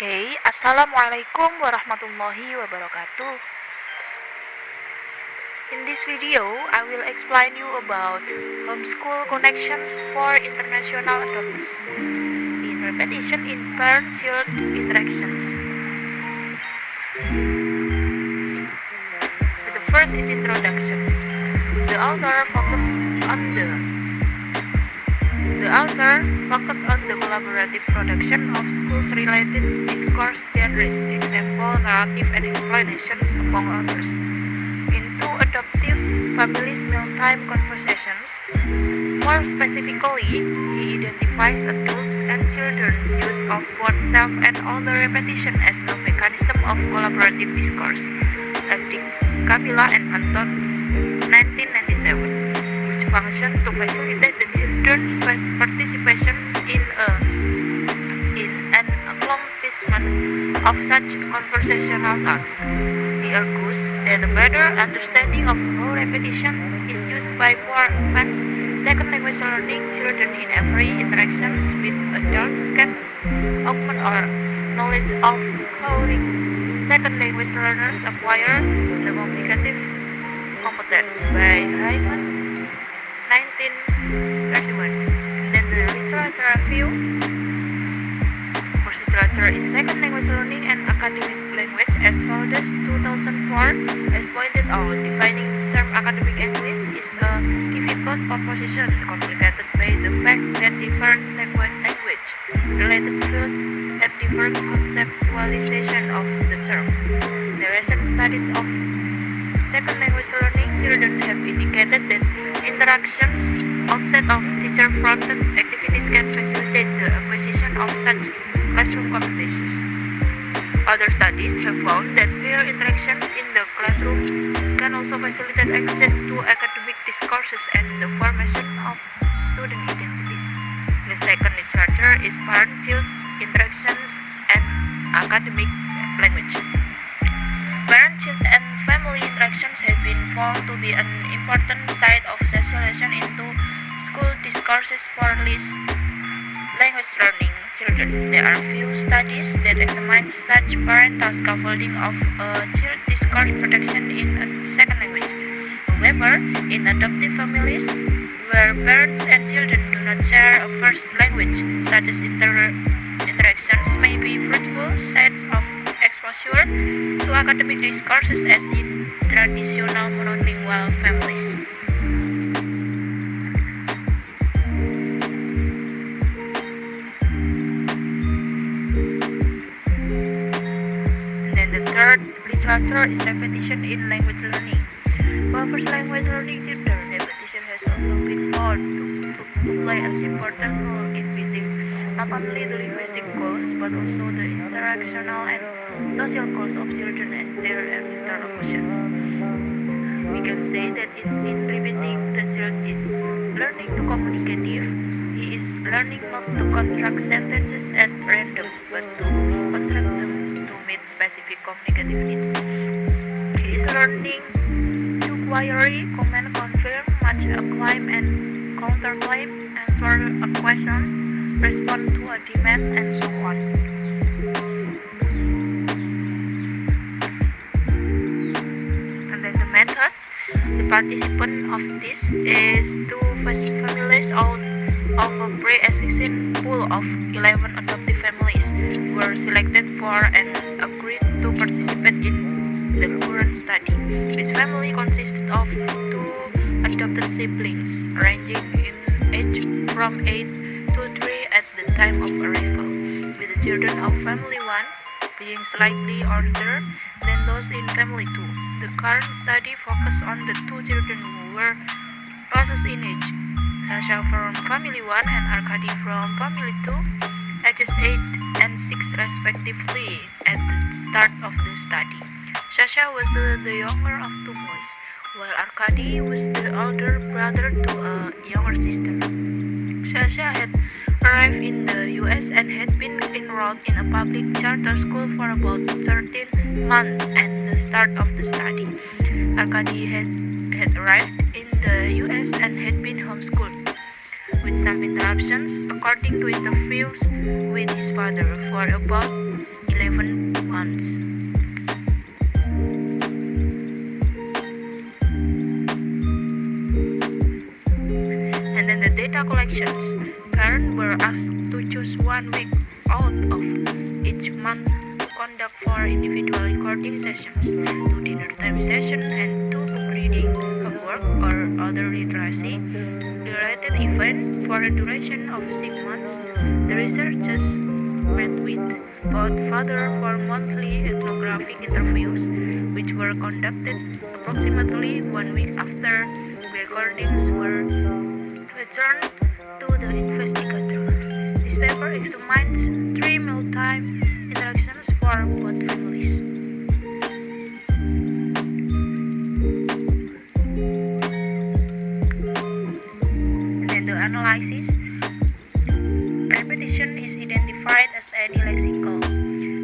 Oke, Assalamualaikum warahmatullahi wabarakatuh. In this video, I will explain you about homeschool connections for international adoptees in repetition in parent-child interactions. The first is introductions. The author focuses on the collaborative production of schools-related discourse genres, example, narrative, and explanations, among others. In two adoptive families' mealtime conversations, more specifically, he identifies adults and children's use of both self and other repetition as a mechanism of collaborative discourse, as in Camilla and Anton, 1997, which function to facilitate the children's participation in an accomplishment of such conversational tasks. He argues that a better understanding of how repetition is used by more advanced second language learning children in every interactions with adults can augment our knowledge of how second language learners acquire the communicative competence by Hymas, 1931. And then the literature review. First literature is second language learning and academic language as follows. 2004 has pointed out defining the term academic English is a difficult proposition complicated by the fact that different language related fields have different conceptualization of the term. The recent studies of second language learning children have indicated that interactions outside of teacher-fronted activities can facilitate the acquisition of such classroom competencies. Other studies have found that peer interactions in the classroom can also facilitate access to academic discourses and the formation of student identities. The second literature is parent-child interactions and academic language. Parent-child and family interactions have been found to be an important site of socialization into school discourses for these language learning children. There are few studies that examine such parental scaffolding of a child discourse production in a second language. However, in adoptive families where parents and children do not share a first language, such as interactions may be fruitful sites of exposure to academic discourses as in traditional monolingual families. Then the third literature is repetition in language learning. For first language learning children, repetition has also been found to play an important role in meeting not only the linguistic goals but also the instructional and social goals of children and their interlocutions. We can say that in repeating, the child is learning to communicative. He is learning not to construct sentences at random but to construct them to meet specific communicative needs. He is learning to query, comment, confirm, match a claim and counterclaim, answer a question, respond to a demand, and so on. And then the method, the participant of this is two families out of a pre-existing pool of 11 adoptive families were selected for and agreed to participate in the current study. Each family consisted of two adopted siblings ranging in age from 8 to 3 at the time of arrival, with the children of family 1 being slightly older than those in family 2. The current study focused on the two children who were closest in age, Sasha from family 1 and Arkady from family 2, ages 8 and 6 respectively at the start of the study. Sasha was the younger of two boys, while Arkady was the older brother to a younger sister. Sasha had arrived in the US and had been enrolled in a public charter school for about 13 months at the start of the study. Arkady had arrived in the US and had been homeschooled, with some interruptions, according to interviews with his father, for about 7 months. And then the data collections. Parents were asked to choose 1 week out of each month to conduct 4 individual recording sessions, 2 dinner time sessions, and 2 reading, homework, or other literacy related event for a duration of 6 months. The researchers met with both fathers for monthly ethnographic interviews, which were conducted approximately 1 week after recordings were returned to the investigator. This paper examines 3 mealtime interactions for both families. And then the analysis. Repetition is identified as any lexical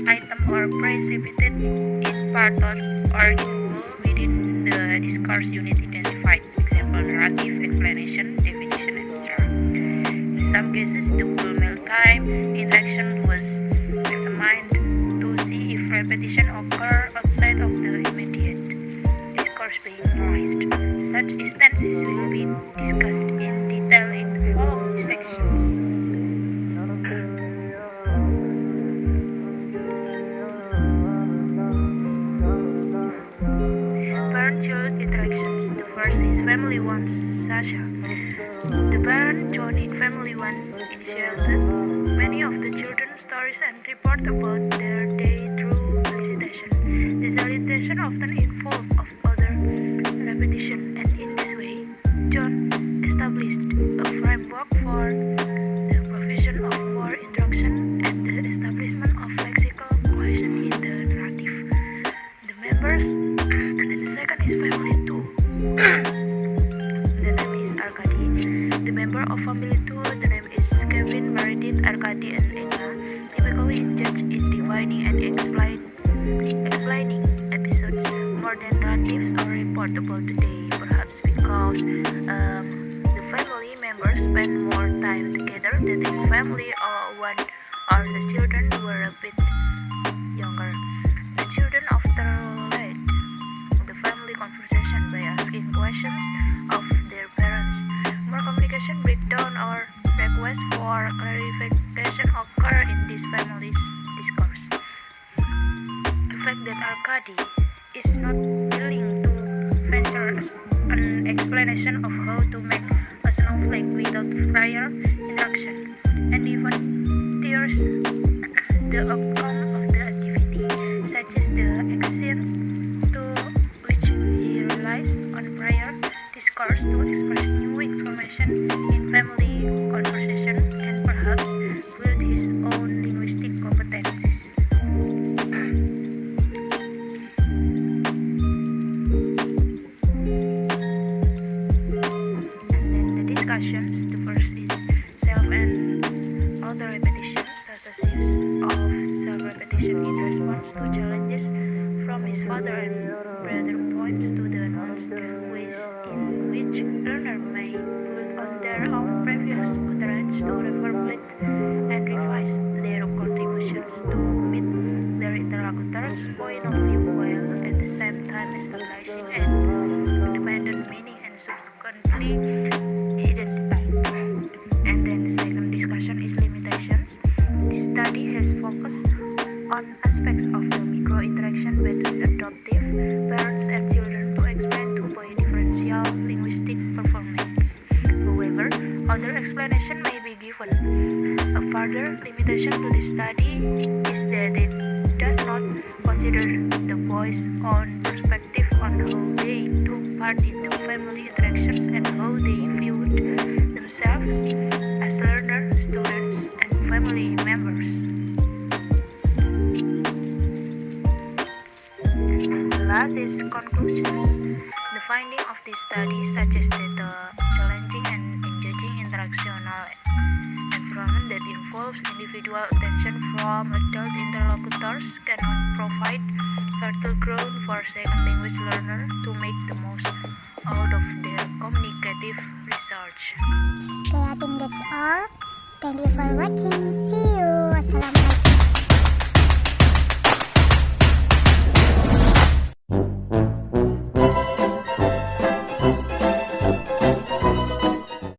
item or phrase repeated in part or in whole within the discourse unit identified. Example, narrative, explanation, definition, etc. In some cases, the full mealtime interaction was examined to see if repetition occurred outside of the immediate discourse being analyzed. Such instances will be discussed in detail in the following sections. Parent-child interactions. The first is family one, Sasha. The parent joined in family one initiated many of the children's stories and report about their day through elicitation. This elicitation often involved of other repetition, and in this way, John established a framework for the provision of more instruction and the establishment of lexical cohesion in the narrative. The members, and then the second is family 2. The name is Arkady. The member of family 2, the name is Kevin, Meredith, Arkady, and Emma. Typically engaged is defining and explaining episodes more than narratives or reportable today, perhaps because the family members spend more time together than the family or the children were a bit younger. The children often led the family conversation by asking questions of their parents. More communication breakdown or requests for clarification occur in this family's discourse. The fact that Arkady is not willing to venture an explanation of how to make a snowflake without prior instruction, and even tears the outcome of the activity, such as the extent to which he relies on prior discourse to express new information in family conversation and perhaps build his own linguistic competencies. And then the discussions. The first is self and other repetitions, such as use of self-repetition in response to challenges from his father and brother points to the nuanced ways in which learner may build on their own previous utterance to reformulate and revise their contributions to meet their interlocutor's point of view while at the same time establishing an independent meaning and subsequently identified. And then the second discussion is limitations. This study has focused on aspects of the micro-interaction between adoptive parents and children to explain two-point differential linguistic performance. However, other explanation may be given. A further limitation to this study is that it does not consider the boys' own perspective on how they took part in the family interactions and how they viewed themselves as learners, students, and family members. And the last is conclusions. The finding of this study suggests that the challenging and engaging interactional environment that involves individual attention from adult interlocutors can provide fertile ground for second language learners to make the most out of their communicative research. Okay, I think that's all. Thank you for watching. See you. Wassalamualaikum.